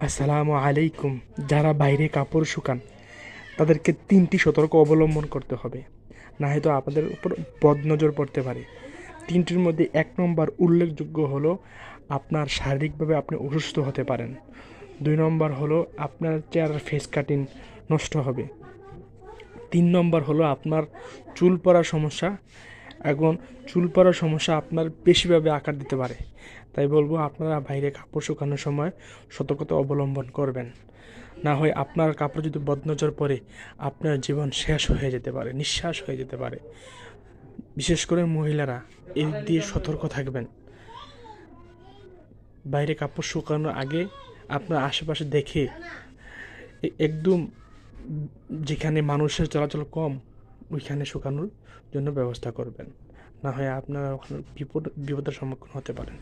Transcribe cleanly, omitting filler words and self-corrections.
আসসালামু আলাইকুম। যারা বাইরে কাপড় শুকান তাদেরকে ৩টি সতর্ক অবলম্বন করতে হবে, না হয়তো আপনাদের উপর বদনজর পড়তে পারে। ৩টির মধ্যে ১ নম্বর উল্লেখযোগ্য হলো আপনার শারীরিকভাবে আপনি অসুস্থ হতে পারেন। ২ নম্বর হলো আপনার চেহারার ফেস কাটিং নষ্ট হবে। ৩ নম্বর হলো আপনার চুল পড়ার সমস্যা। এখন চুল পড়ার সমস্যা আপনার বেশিভাবে আকার দিতে পারে। তাই বলবো আপনারা বাইরে কাপড় শুকানোর সময় সতর্কতা অবলম্বন করবেন। না হয় আপনার কাপড় যদি বদনজর পড়ে আপনার জীবন শেষ হয়ে যেতে পারে, নিঃশ্বাস হয়ে যেতে পারে। বিশেষ করে মহিলারা এই দিয়ে সতর্ক থাকবেন। বাইরে কাপড় শুকানোর আগে আপনার আশেপাশে দেখে একদম যেখানে মানুষের চলাচল কম ওইখানে শুকানোর জন্য ব্যবস্থা করবেন। না হয় আপনারা ওখানে বিপদের সম্মুখীন হতে পারেন।